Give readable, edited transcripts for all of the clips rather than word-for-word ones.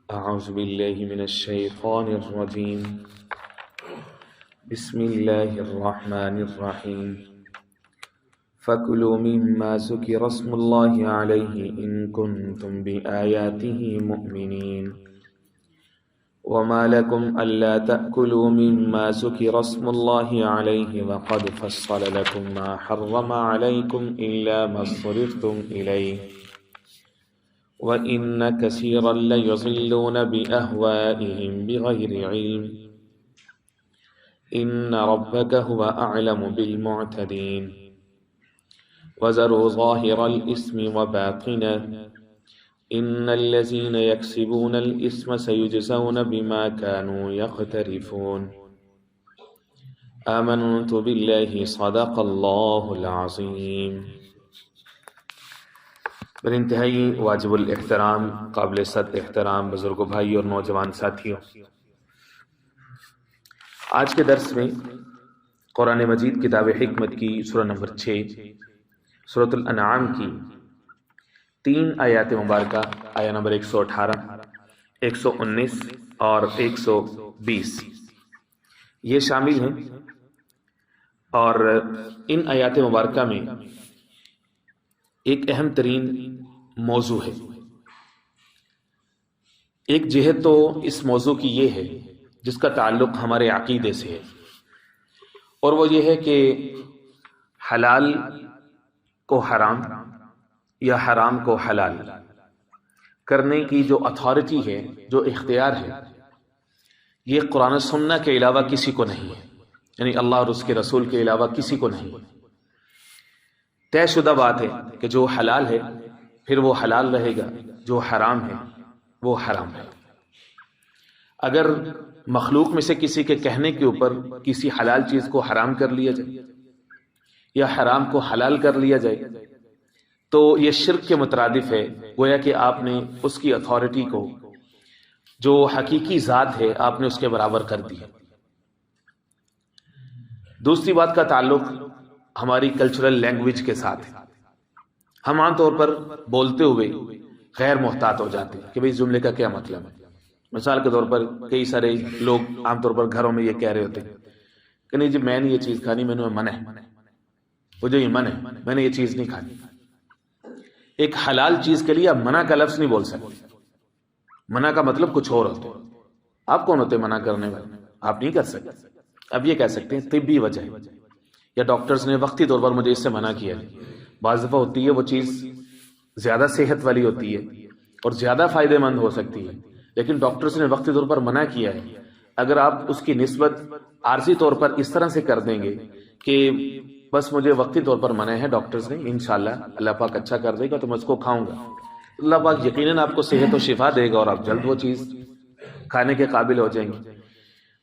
أعوذ بالله من الشيطان الرجيم. بسم الله الرحمن الرحيم. فكلوا مما ذكر اسم الله عليه إن كنتم بآياته مؤمنين. وما لكم ألا تأكلوا مما ذكر اسم الله عليه وقد فصل لكم ما حرم عليكم إلا ما اضطررتم إليه وَإِنَّ كَثِيرًا لَيُضِلُّونَ بِأَهْوَائِهِمْ بِغَيْرِ عِلْمٍ إِنَّ رَبَّكَ هُوَ أَعْلَمُ بِالْمُعْتَدِينَ وَذَرُوا ظَاهِرَ الْإِثْمِ وَبَاطِنَهُ إِنَّ الَّذِينَ يَكْسِبُونَ الْإِثْمَ سَيُجْزَوْنَ بِمَا كَانُوا يَقْتَرِفُونَ. آمنت بالله صدق اللہ العظیم. بر انتہائی واجب الاحترام، قابل صد احترام بزرگوں، بھائی اور نوجوان ساتھیوں، آج کے درس میں قرآن مجید کتاب حکمت کی سورہ نمبر 6 سورۃ الانعام کی 3 آیات مبارکہ، آیہ نمبر 118، 119 اور 120 یہ شامل ہیں. اور ان آیات مبارکہ میں ایک اہم ترین موضوع ہے. ایک جہت تو اس موضوع کی یہ ہے جس کا تعلق ہمارے عقیدے سے ہے، اور وہ یہ ہے کہ حلال کو حرام یا حرام کو حلال کرنے کی جو اتھارٹی ہے، جو اختیار ہے، یہ قرآن و سنت کے علاوہ کسی کو نہیں ہے، یعنی اللہ اور اس کے رسول کے علاوہ کسی کو نہیں. طے شدہ بات ہے کہ جو حلال ہے پھر وہ حلال رہے گا، جو حرام ہے وہ حرام ہے. اگر مخلوق میں سے کسی کے کہنے کے اوپر کسی حلال چیز کو حرام کر لیا جائے یا حرام کو حلال کر لیا جائے تو یہ شرک کے مترادف ہے. گویا کہ آپ نے اس کی اتھارٹی کو، جو حقیقی ذات ہے، آپ نے اس کے برابر کر دی. دوسری بات کا تعلق ہماری کلچرل لینگویج کے ساتھ ہے. ہم عام طور پر بولتے ہوئے غیر محتاط ہو جاتے ہیں کہ بھئی اس جملے کا کیا مطلب ہے. مثال کے طور پر کئی سارے لوگ عام طور پر گھروں میں یہ کہہ رہے ہوتے ہیں کہ نہیں جی میں نے یہ چیز کھانی، میں نے منع ہے، مجھے یہ منع ہے، میں نے یہ چیز نہیں کھانی. ایک حلال چیز کے لیے آپ منع کا لفظ نہیں بول سکتے. منع کا مطلب کچھ اور ہوتا ہے. آپ کون ہوتے منع کرنے والے؟ آپ نہیں کر سکتے. اب یہ کہہ سکتے ہیں طبی وجہ ہے، یا ڈاکٹرز نے وقتی طور پر مجھے اس سے منع کیا ہے. بعض دفعہ ہوتی ہے وہ چیز زیادہ صحت والی ہوتی ہے اور زیادہ فائدہ مند ہو سکتی ہے، لیکن ڈاکٹرز نے وقتی طور پر منع کیا ہے. اگر آپ اس کی نسبت عارضی طور پر اس طرح سے کر دیں گے کہ بس مجھے وقتی طور پر منع ہے ڈاکٹرز نے، انشاءاللہ اللہ پاک اچھا کر دے گا تو میں اس کو کھاؤں گا، اللہ پاک یقیناً آپ کو صحت و شفا دے گا اور آپ جلد وہ چیز کھانے کے قابل ہو جائیں گے.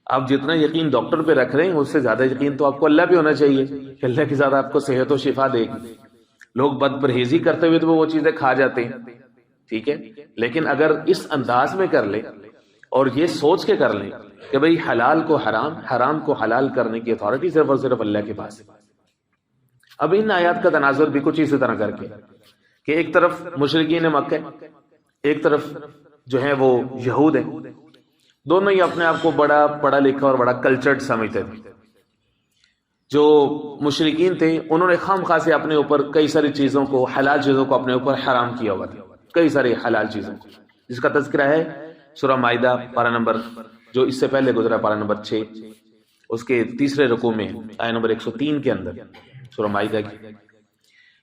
آپ جتنا یقین ڈاکٹر پہ رکھ رہے ہیں اس سے زیادہ یقین تو آپ کو اللہ پہ ہونا چاہیے کہ اللہ کی زیادہ آپ کو صحت و شفا دے گی. لوگ بد پرہیزی کرتے ہوئے تو وہ چیزیں کھا جاتے ہیں، ٹھیک ہے، لیکن اگر اس انداز میں کر لیں اور یہ سوچ کے کر لیں کہ بھئی حلال کو حرام، حرام کو حلال کرنے کی اتھارٹی صرف اور صرف اللہ کے پاس ہے. اب ان آیات کا تناظر بھی کچھ اسی طرح کر کے کہ ایک طرف مشرکین مکہ، ایک طرف جو ہیں وہ یہود ہیں، دونوں ہی اپنے آپ کو بڑا پڑھا لکھا اور بڑا کلچرڈ سمجھتے تھے. جو مشرکین تھے انہوں نے خام خاص اپنے اوپر کئی ساری چیزوں کو، حلال چیزوں کو اپنے اوپر حرام کیا ہوا تھا، کئی ساری حلال چیزوں کو، جس کا تذکرہ ہے سورہ مائدہ پارہ نمبر جو اس سے پہلے گزرا، پارہ نمبر 6 اس کے تیسرے رکوع میں آیہ نمبر 103 کے اندر سورہ مائدہ کی.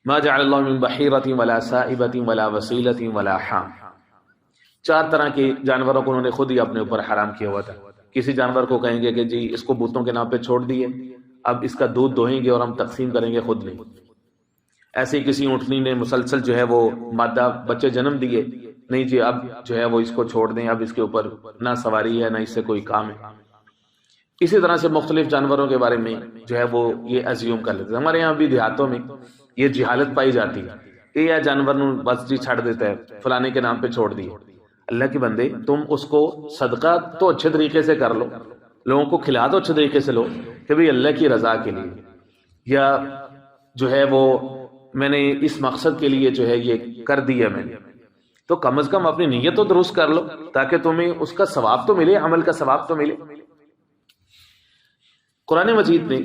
ما جعل اللہ من بحیرۃ ولا سائبۃ ولا وصیلۃ ولا حام. 4 طرح کے جانوروں کو انہوں نے خود ہی اپنے اوپر حرام کیا ہوا تھا. کسی جانور کو کہیں گے کہ جی اس کو بتوں کے نام پہ چھوڑ دیے، اب اس کا دودھ دوہیں گے اور ہم تقسیم کریں گے، خود نہیں. ایسے ہی کسی اونٹنی نے مسلسل جو ہے وہ مادہ بچے جنم دیے، نہیں جی اب جو ہے وہ اس کو چھوڑ دیں، اب اس کے اوپر نہ سواری ہے نہ اس سے کوئی کام ہے. اسی طرح سے مختلف جانوروں کے بارے میں جو ہے وہ یہ ازیوم کر لیتے. ہمارے یہاں بھی دیہاتوں میں یہ جہالت پائی جاتی ہے کہ یہ جانور بس جی چھڑ دیتا ہے، فلانے کے نام پہ چھوڑ دیے. اللہ کے بندے تم اس کو صدقہ تو اچھے طریقے سے کر لو، لوگوں کو کھلا دو اچھے طریقے سے لو کہ بھئی اللہ کی رضا کے لیے، یا جو ہے وہ میں نے اس مقصد کے لیے جو ہے یہ کر دیا میں نے. تو کم از کم اپنی نیت تو درست کر لو تاکہ تمہیں اس کا ثواب تو ملے، عمل کا ثواب تو ملے۔ قرآن مجید نے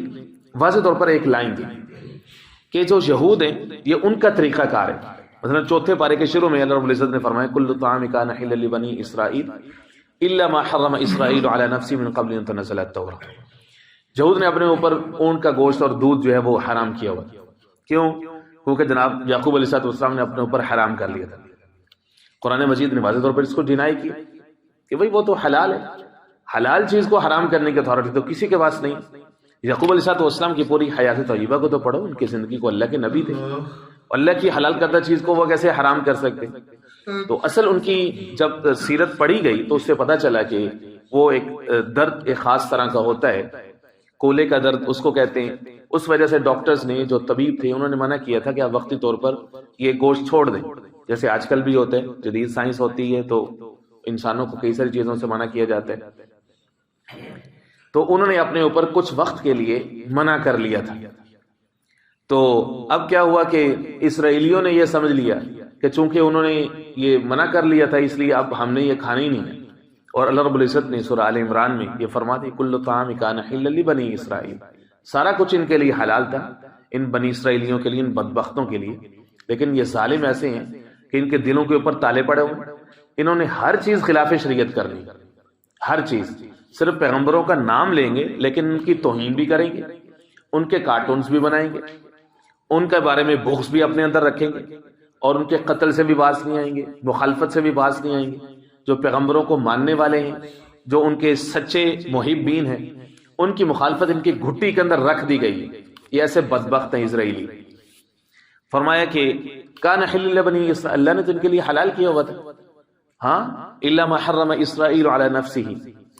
واضح طور پر ایک لائن دی کہ جو یہود ہیں یہ ان کا طریقہ کار ہے۔ مثلا چوتھے پارے کے شروع میں اللہ رب العزت نے فرمایا کل طعام کان حلا لبنی اسرائیل الا ما حرم اسرائیل علی نفسہ من قبل ان تنزل التوراۃ۔ یہود نے اپنے اوپر اونٹ کا گوشت اور دودھ جو ہے وہ حرام کیا ہوا۔ کیوں؟ کیونکہ جناب یعقوب علیہ السلام نے اپنے اوپر حرام کر لیا تھا۔ قرآن مجید نے واضح طور پر اس کو ڈینائی کیا کہ بھئی وہ تو حلال ہے، حلال چیز کو حرام کرنے کی اتھارٹی تو کسی کے پاس نہیں۔ یعقوب علیہ السلام کی پوری حیات طیبہ کو تو پڑھو، ان کی زندگی کو، اللہ کے نبی تھے، اللہ کی حلال کردہ چیز کو وہ کیسے حرام کر سکتے؟ تو اصل ان کی جب سیرت پڑھی گئی تو اس سے پتہ چلا کہ وہ ایک درد ایک خاص طرح کا ہوتا ہے، کولے کا درد اس کو کہتے ہیں۔ اس وجہ سے ڈاکٹرز نے، جو طبیب تھے، انہوں نے منع کیا تھا کہ آپ وقتی طور پر یہ گوشت چھوڑ دیں، جیسے آج کل بھی ہوتا ہے، جدید سائنس ہوتی ہے تو انسانوں کو کئی ساری چیزوں سے منع کیا جاتا ہے۔ تو انہوں نے اپنے اوپر کچھ وقت کے لیے منع کر لیا تھا۔ تو اب کیا ہوا کہ اسرائیلیوں نے یہ سمجھ لیا کہ چونکہ انہوں نے یہ منع کر لیا تھا اس لیے اب ہم نے یہ کھانا ہی نہیں ہے۔ اور اللہ رب العزت نے سورہ آل عمران میں یہ فرما دی کل طعام کان حلا لبنی اسرائیل، سارا کچھ ان کے لیے حلال تھا، ان بنی اسرائیلیوں کے لیے، ان بدبختوں کے لیے۔ لیکن یہ ظالم ایسے ہیں کہ ان کے دلوں کے اوپر تالے پڑے ہوئے، انہوں نے ہر چیز خلاف شریعت کر لی، ہر چیز۔ صرف پیغمبروں کا نام لیں گے لیکن ان کی توہین بھی کریں گے، ان کے کارٹونز بھی بنائیں گے، ان کے بارے میں بغض بھی اپنے اندر رکھیں گے، اور ان کے قتل سے بھی باز نہیں آئیں گے، مخالفت سے بھی باز نہیں آئیں گے۔ جو پیغمبروں کو ماننے والے ہیں، جو ان کے سچے محبین ہیں، ان کی مخالفت ان کی گھٹی کے اندر رکھ دی گئی ہے۔ یہ ایسے بدبخت ہیں اسرائیلی۔ فرمایا کہ کان حل لبنی اسرائیل، اللہ نے تو ان کے لیے حلال کیا ہوا تھا، ہاں، الا ما حرم اسرائیل علی نفسہ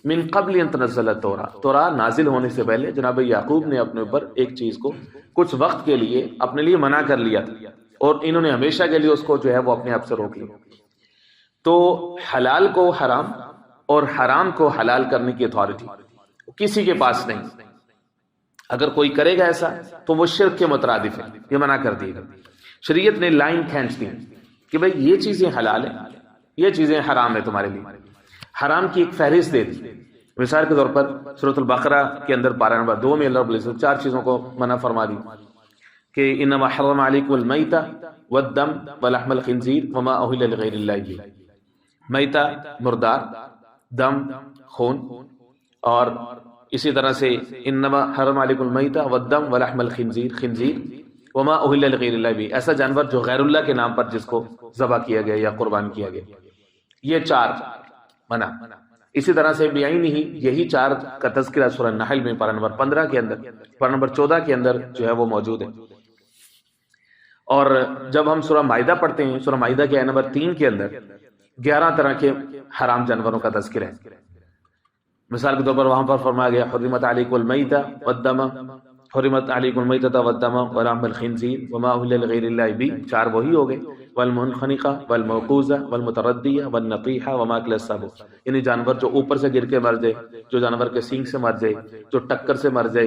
من قبل ان تنزل التوراۃ، توراۃ نازل ہونے سے پہلے جناب یعقوب نے اپنے اوپر ایک چیز کو کچھ وقت کے لیے اپنے لیے منع کر لیا تھا، اور انہوں نے ہمیشہ کے لیے اس کو جو ہے وہ اپنے آپ سے روک لیا۔ تو حلال کو حرام اور حرام کو حلال کرنے کی اتھارٹی کسی کے پاس نہیں۔ اگر کوئی کرے گا ایسا تو وہ شرک کے مترادف ہے، یہ منع کر دیے گا۔ شریعت نے لائن کھینچ دی کہ بھئی یہ چیزیں حلال ہیں، یہ چیزیں حرام ہیں تمہارے لیے۔ حرام کی ایک فہرست دے دی۔ مثال کے طور پر سورۃ البقرہ کے اندر پارہ نمبر 2 میں اللہ رب العزت 4 چیزوں کو منع فرما دی کہ انما حرم علیکم المیتۃ والدم ولحم الخنزیر وما اہل لغیر اللہ بہ۔ میتہ مردار، دم خون، اور اسی طرح سے انما حرم علیکم المیتۃ والدم ولحم الخنزیر، خنزیر وما اہل لغیر اللہ بہ، ایسا جانور جو غیر اللہ کے نام پر جس کو ذبح کیا گیا یا قربان کیا گیا، یہ 4 منع۔ اسی طرح سے بعینہ ہی یہی 4 کا تذکرہ سورہ النحل میں پارہ نمبر 15 کے اندر، پارہ نمبر 14 کے اندر جو ہے وہ موجود ہے۔ اور جب ہم سورہ مائدہ پڑھتے ہیں، سورہ مائدہ کے آیت نمبر 3 کے اندر 11 طرح کے حرام جانوروں کا تذکرہ ہے۔ مثال کے طور پر وہاں پر فرمایا گیا حرمت علیکم المیتۃ والدم، حرمت علیکم المیتۃ والدم ولحم الخنزیر وما اہل لغیر اللہ بہ، 4 وہی ہو گئے، والمنخنقہ والموقوذہ والمتردیہ والنطیحہ وما اکل السبع، یعنی جانور جو اوپر سے گر کے مر جائے، جو جانور کے سینگ سے مر جائے، جو ٹکر سے مر جائے،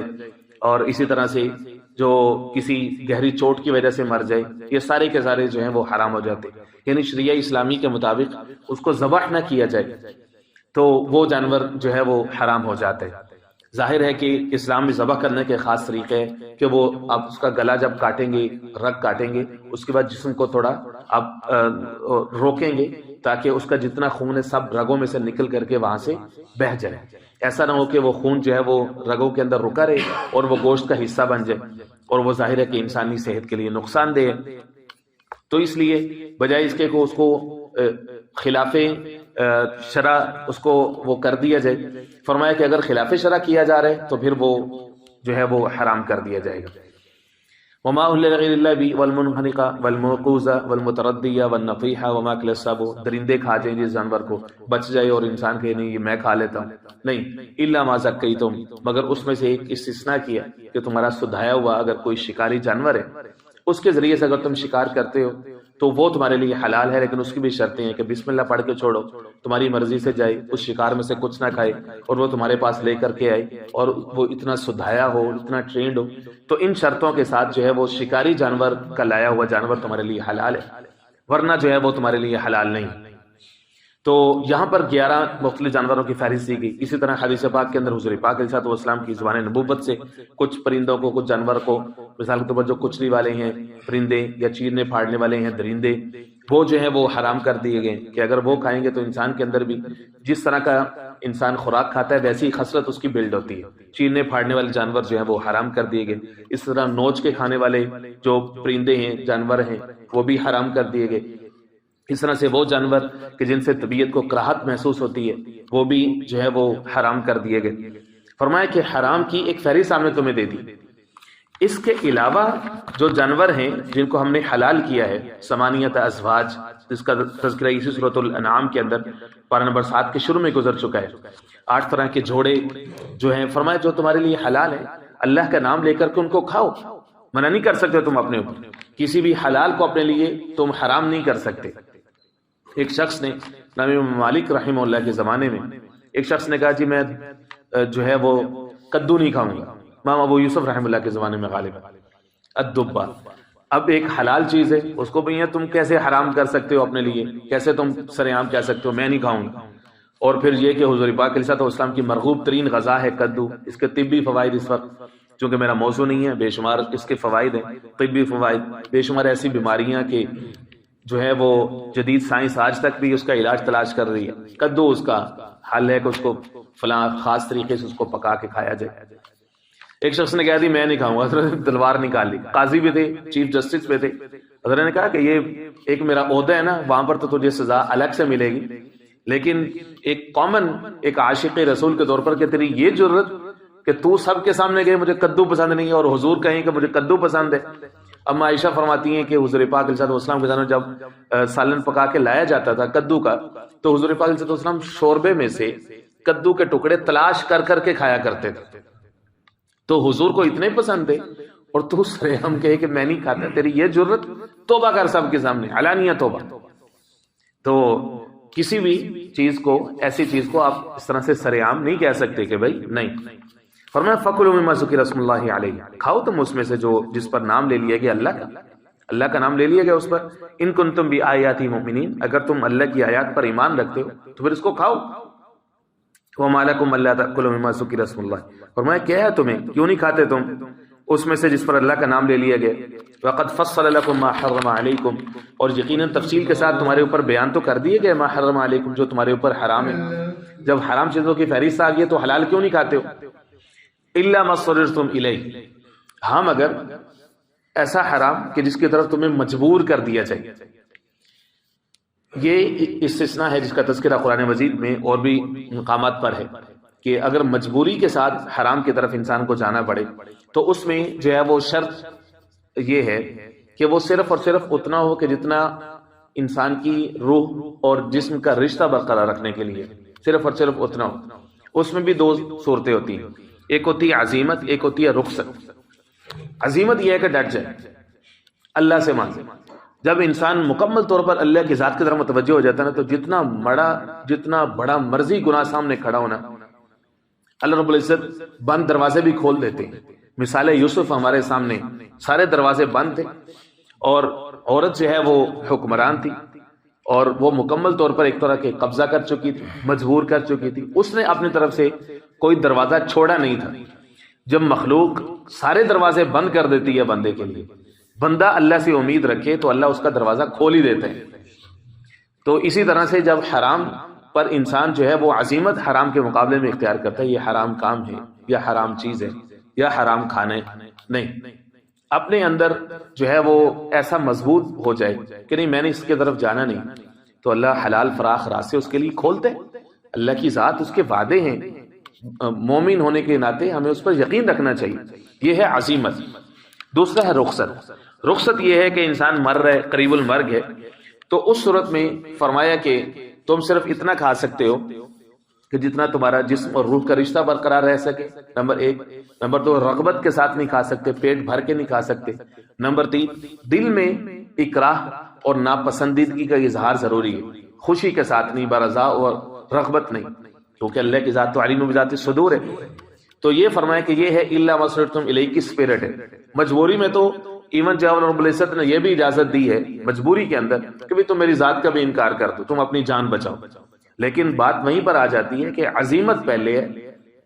اور اسی طرح سے جو کسی گہری چوٹ کی وجہ سے مر جائے، یہ سارے کے سارے جو ہیں وہ حرام ہو جاتے، یعنی شریعہ اسلامی کے مطابق اس کو ذبح نہ کیا جائے تو وہ جانور جو ہے وہ حرام ہو جاتے ہیں۔ ظاہر ہے کہ اسلام میں ذبح کرنے کے خاص طریقے ہیں کہ وہ آپ اس کا گلا جب کاٹیں گے، رگ کاٹیں گے، اس کے بعد جسم کو تھوڑا آپ روکیں گے تاکہ اس کا جتنا خون ہے سب رگوں میں سے نکل کر کے وہاں سے بہہ جائے۔ ایسا نہ ہو کہ وہ خون جو ہے وہ رگوں کے اندر رکا رہے اور وہ گوشت کا حصہ بن جائے، اور وہ ظاہر ہے کہ انسانی صحت کے لیے نقصان دہ ہے۔ تو اس لیے بجائے اس کے کو اس کو خلاف شرع اس کو وہ کر دیا جائے، فرمایا کہ اگر خلاف شرع کیا جا رہا ہے تو پھر وہ جو ہے وہ حرام کر دیا جائے گا۔ وما اہل لغیر اللہ بہ والمنخنقہ والموقوذہ والمتردیہ والنطیحہ وما اکل السبع، درندے کھا جائیں جس جانور کو بچ جائے اور انسان کہ نہیں یہ میں کھا لیتا ہوں، نہیں، الا ما ذکیتم، مگر اس میں سے ایک استثناء کیا کہ تمہارا سدھایا ہوا اگر کوئی شکاری جانور ہے، اس کے ذریعے سے اگر تم شکار کرتے ہو تو وہ تمہارے لیے حلال ہے، لیکن اس کی بھی شرطیں ہیں کہ بسم اللہ پڑھ کے چھوڑو، تمہاری مرضی سے جائے، اس شکار میں سے کچھ نہ کھائے، اور وہ تمہارے پاس لے کر کے آئے اور وہ اتنا سدھایا ہو، اتنا ٹرینڈ ہو، تو ان شرطوں کے ساتھ جو ہے وہ شکاری جانور کا لایا ہوا جانور تمہارے لیے حلال ہے۔ ورنہ جو ہے وہ تمہارے لیے حلال نہیں۔ تو یہاں پر 11 مختلف جانوروں کی فہرست دی گئی۔ اسی طرح حدیث پاک کے اندر حضور پاک علیہ الصلوۃ والسلام کی زبان نبوت سے کچھ پرندوں کو، کچھ جانور کو، مثال کے طور پر جو کچلی والے ہیں پرندے یا چیرنے پھاڑنے والے ہیں درندے، وہ جو ہے وہ حرام کر دیے گئے کہ اگر وہ کھائیں گے تو انسان کے اندر بھی جس طرح کا انسان خوراک کھاتا ہے ویسی خصلت اس کی بلڈ ہوتی ہے۔ چیرنے پھاڑنے والے جانور جو ہیں وہ حرام کر دیے گئے۔ اس طرح نوچ کے کھانے والے جو پرندے ہیں، جانور ہیں، وہ بھی حرام کر دیے گئے۔ اس طرح سے وہ جانور کہ جن سے طبیعت کو کراہت محسوس ہوتی ہے وہ بھی جو ہے وہ حرام کر دیے گئے۔ فرمایا کہ حرام کی ایک فہرست ہم نے تمہیں دے دی۔ اس کے علاوہ جو جانور ہیں جن کو ہم نے حلال کیا ہے، ثمانیۃ ازواج، جس کا تذکرہ اسی سورۃ الانعام کے اندر پارہ نمبر 7 کے شروع میں گزر چکا ہے۔ 8 طرح کے جوڑے جو ہیں، فرمایا جو تمہارے لیے حلال ہے اللہ کا نام لے کر کے ان کو کھاؤ، منع نہیں کر سکتے تم اپنے اوپر، کسی بھی حلال کو اپنے لیے تم حرام نہیں کر سکتے۔ ایک شخص نے امام مالک رحمہ اللہ کے زمانے میں ایک شخص نے کہا جی میں جو ہے وہ کدو نہیں کھاؤں گا۔ امام ابو یوسف رحمہ اللہ کے زمانے میں غالب الدبا، اب ایک حلال چیز ہے اس کو بھی تم کیسے حرام کر سکتے ہو اپنے لیے، کیسے تم سرعام کہہ سکتے ہو میں نہیں کھاؤں گا۔ اور پھر یہ کہ حضور پاک علیہ الصلوۃ والسلام کی مرغوب ترین غذا ہے کدو، اس کے طبی فوائد اس وقت چونکہ میرا موضوع نہیں ہے، بے شمار اس کے فوائد ہیں، طبی فوائد، بے شمار ایسی بیماریاں کہ جو ہے وہ جدید سائنس آج تک بھی اس کا علاج تلاش کر رہی ہے۔ کدو اس کا حل ہے کہ اس کو فلاں خاص طریقے سے اس کو پکا کے کھایا جائے۔ ایک شخص نے کہا دی میں نہیں کھاؤں گا، حضرت نے تلوار نکال لی، قاضی بھی تھے، چیف جسٹس بھی تھے، حضرت نے کہا کہ یہ ایک میرا عہدہ ہے نا، وہاں پر تو تجھے سزا الگ سے ملے گی، لیکن ایک کامن ایک عاشق رسول کے طور پر کہ تیری یہ جرت کہ تو سب کے سامنے گئے مجھے کدو پسند نہیں ہے اور حضور کہیں کہ مجھے کدو پسند ہے۔ اما عائشہ فرماتی ہیں کہ حضور پاک علیہ السلام کے زمانے جب سالن پکا کے لایا جاتا تھا کدو کا، تو حضور پاک علیہ السلام شوربے میں سے کدو کے ٹکڑے تلاش کر کر کے کھایا کرتے تھے۔ تو حضور کو اتنے پسند تھے اور تو سرعام کہے کہ میں نہیں کھاتا، تیری یہ جرت، توبہ کر سب کے سامنے، علانیہ توبہ۔ تو کسی بھی چیز کو، ایسی چیز کو آپ اس طرح سے سرعام نہیں کہہ سکتے کہ بھائی نہیں۔ فرمایا فَكُلُوا مِمَّا ذُكِرَ اسْمُ اللَّهِ عَلَيْهِ، کھاؤ تم اس میں سے جو جس پر نام لے لیا گیا اللہ کا نام لے لیا گیا اس پر، ان کنتم بِآیَاتِ مُؤْمِنِينَ، اگر تم اللہ کی آیات پر ایمان رکھتے ہو تو پھر اس کو کھاؤ۔ وَمَا لَكُمْ أَلَّا تَأْكُلُوا مِمَّا ذُكِرَ اسْمُ اللَّهِ، فرمایا کیا ہے تمہیں کیوں نہیں کھاتے تم اس میں سے جس پر اللہ کا نام لے لیا گیا۔ وَقَدْ فَصَّلَ لَكُم مَّا حَرَّمَ عَلَيْكُمْ، اور یقیناً تفصیل کے ساتھ تمہارے اوپر بیان تو کر دیے گئے مَا حَرَّمَ عَلَيْكُمْ، جو تمہارے اوپر حرام ہے۔ جب حرام چیزوں کی فہرست آ گئی تو حلال کیوں نہیں کھاتے ہو؟ إِلَّا مَا اضْطُرِرْتُمْ إِلَيْهِ، ہاں مگر ایسا حرام کہ جس کی طرف تمہیں مجبور کر دیا جائے۔ یہ استثناء ہے جس کا تذکرہ قرآن مجید میں اور بھی مقامات پر ہے کہ اگر مجبوری کے ساتھ حرام کی طرف انسان کو جانا پڑے تو اس میں جو ہے وہ شرط یہ ہے کہ وہ صرف اور صرف اتنا ہو کہ جتنا انسان کی روح اور جسم کا رشتہ برقرار رکھنے کے لیے، صرف اور صرف اتنا ہو۔ اس میں بھی دو صورتیں ہوتی ہیں، ایک ہوتی ہے عزیمت، ایک ہوتی ہے رخصت۔ عزیمت یہ ہے کہ ڈٹ جائے، اللہ سے مانگے۔ جب انسان مکمل طور پر اللہ کی ذات کی طرف متوجہ ہو جاتا ہے نا، تو جتنا بڑا مرضی گناہ سامنے کھڑا ہونا، اللہ رب العزت بند دروازے بھی کھول دیتے ہیں۔ مثال یوسف ہمارے سامنے، سارے دروازے بند تھے اور عورت جو ہے وہ حکمران تھی اور وہ مکمل طور پر ایک طرح کے قبضہ کر چکی تھی، مجبور کر چکی تھی، اس نے اپنی طرف سے کوئی دروازہ چھوڑا نہیں تھا۔ جب مخلوق سارے دروازے بند کر دیتی ہے بندے کے لیے، بندہ اللہ سے امید رکھے تو اللہ اس کا دروازہ کھول ہی دیتے ہیں۔ تو اسی طرح سے جب حرام پر انسان جو ہے وہ عزیمت حرام کے مقابلے میں اختیار کرتا ہے، یہ حرام کام ہے یا حرام چیز ہے یا حرام کھانے نہیں، اپنے اندر جو ہے وہ ایسا مضبوط ہو جائے کہ نہیں میں نے اس کے طرف جانا نہیں، تو اللہ حلال فراخ راستے اس کے لیے کھولتے ہیں۔ اللہ کی ذات، اس کے وعدے ہیں، مومن ہونے کے ناطے ہمیں اس پر یقین رکھنا چاہیے، یہ ہے عزیمت۔ دوسرا ہے رخصت۔ رخصت یہ ہے کہ انسان مر رہا ہے، قریب المرگ ہے، تو اس صورت میں فرمایا کہ تم صرف اتنا کھا سکتے ہو کہ جتنا تمہارا جسم اور روح کا رشتہ برقرار رہ سکے، نمبر 1۔ نمبر 2، رغبت کے ساتھ نہیں کھا سکتے، پیٹ بھر کے نہیں کھا سکتے۔ نمبر 3، دل میں اکراہ اور ناپسندیدگی کا اظہار ضروری ہے، خوشی کے ساتھ نہیں، برضا اور رغبت نہیں، کیونکہ اللہ کی ذات تو علیم بذات الصدور ہے۔ تو یہ فرمایا کہ یہ ہے الا مسرتم الیہ کی اسپرٹ ہے۔ مجبوری میں تو ایون جب رب العزت نے یہ بھی اجازت دی ہے مجبوری کے اندر کہ بھی تم میری ذات کا بھی انکار کر دو، تم اپنی جان بچاؤ، لیکن بات وہیں پر آ جاتی ہے کہ عزیمت پہلے ہے،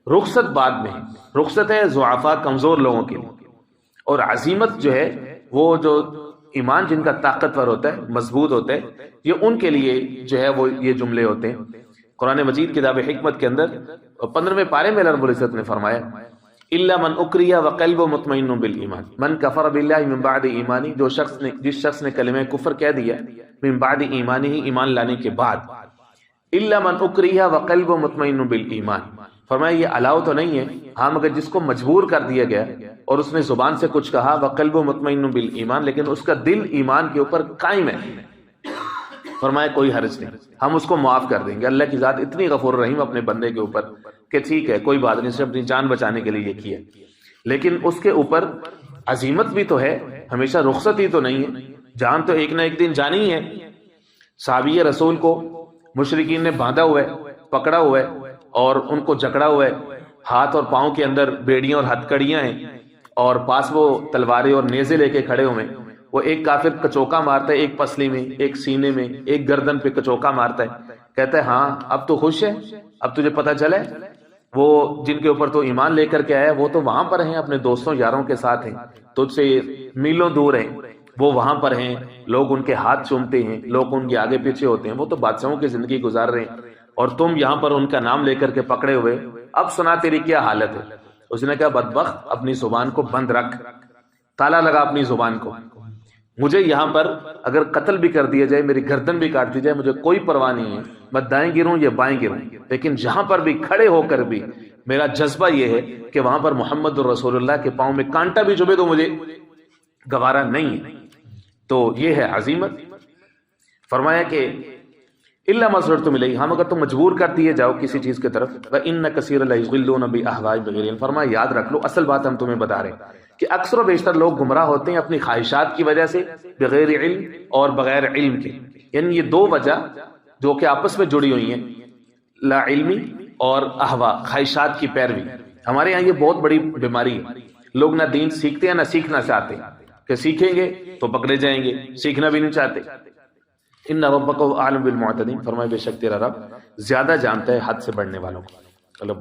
رخصت بعد میں ہے۔ رخصت ہے ضعفاء کمزور لوگوں کے لیے، اور عزیمت جو ہے وہ جو ایمان جن کا طاقتور ہوتا ہے، مضبوط ہوتا ہے، یہ ان کے لیے جو ہے وہ یہ جملے ہوتے ہیں۔ قرآن مجید کتاب حکمت کے اندر 15ویں پارے میں رب العزت نے فرمایا الا من اکریہ وقلب مطمئن بالایمان من کفر باللہ من بعد ایمانی، جس شخص نے کلمہ کفر کہہ دیا من بعد ایمانی ہی، ایمان لانے کے بعد، الا من اکریہ وقلب مطمئن بالایمان، فرمایا یہ الاؤ تو نہیں ہے، ہاں مگر جس کو مجبور کر دیا گیا اور اس نے زبان سے کچھ کہا وقلب مطمئن بالایمان، لیکن اس کا دل ایمان کے اوپر قائم ہے، فرمایا کوئی حرج نہیں، ہم اس کو معاف کر دیں گے۔ اللہ کی ذات اتنی غفور رحیم اپنے بندے کے اوپر کہ ٹھیک ہے کوئی بات نہیں، اس نے اپنی جان بچانے کے لیے یہ کیا، لیکن اس کے اوپر عزیمت بھی تو ہے، ہمیشہ رخصت ہی تو نہیں ہے، جان تو ایک نہ ایک دن جانی ہے۔ صحابی رسول کو مشرکین نے باندھا ہوا ہے، پکڑا ہوا ہے اور ان کو جکڑا ہوا ہے، ہاتھ اور پاؤں کے اندر بیڑیاں اور ہتھکڑیاں ہیں، اور پاس وہ تلواریں اور نیزے لے کے کھڑے ہوئے ہیں۔ وہ ایک کافر کچوکا مارتا ہے، ایک پسلی میں، ایک سینے میں، ایک گردن پہ کچوکا مارتا ہے، کہتا ہے ہاں اب تو خوش ہے، اب تجھے پتہ چلے وہ جن کے اوپر تو ایمان لے کر کے آیا وہ تو وہاں پر ہیں، اپنے دوستوں یاروں کے ساتھ ہیں، تجھ سے میلوں دور ہیں، وہ وہاں پر ہیں، لوگ ان کے ہاتھ چومتے ہیں، لوگ ان کے آگے پیچھے ہوتے ہیں، وہ تو بادشاہوں کی زندگی گزار رہے ہیں، اور تم یہاں پر ان کا نام لے کر کے پکڑے ہوئے، اب سنا تیری کیا حالت ہے۔ اس نے کہا بدبخت اپنی زبان کو بند رکھ، تالا لگا اپنی زبان کو، مجھے یہاں پر اگر قتل بھی کر دیا جائے، میری گردن بھی کاٹ دی جائے، مجھے کوئی پرواہ نہیں ہے، میں دائیں گروں یا بائیں گروں، لیکن جہاں پر بھی کھڑے ہو کر بھی میرا جذبہ یہ ہے کہ وہاں پر محمد رسول اللہ کے پاؤں میں کانٹا بھی چبھے تو مجھے گوارا نہیں ہے۔ تو یہ ہے عزیمت۔ فرمایا کہ الا ما اضطررتم الیہ، ہم اگر تم مجبور کر دیے جاؤ کسی چیز کی طرف، وان کثیر لا یضلون باہواء بغیر علم، فرمایا یاد رکھ لو، اصل بات ہم تمہیں بتا رہے ہیں کہ اکثر و بیشتر لوگ گمراہ ہوتے ہیں اپنی خواہشات کی وجہ سے، بغیر علم اور بغیر علم کے، یعنی یہ دو وجہ جو کہ آپس میں جڑی ہوئی ہیں، لا علمی اور احوا، خواہشات کی پیروی۔ ہمارے ہاں یہ بہت بڑی بیماری ہے، لوگ نہ دین سیکھتے ہیں نہ سیکھنا چاہتے کہ سیکھیں گے تو پکڑے جائیں گے، سیکھنا بھی نہیں چاہتے۔ ان ربک اعلم بالمعتدین، فرمائے بے شک تیرا رب زیادہ جانتا ہے حد سے بڑھنے والوں کو۔ اللہ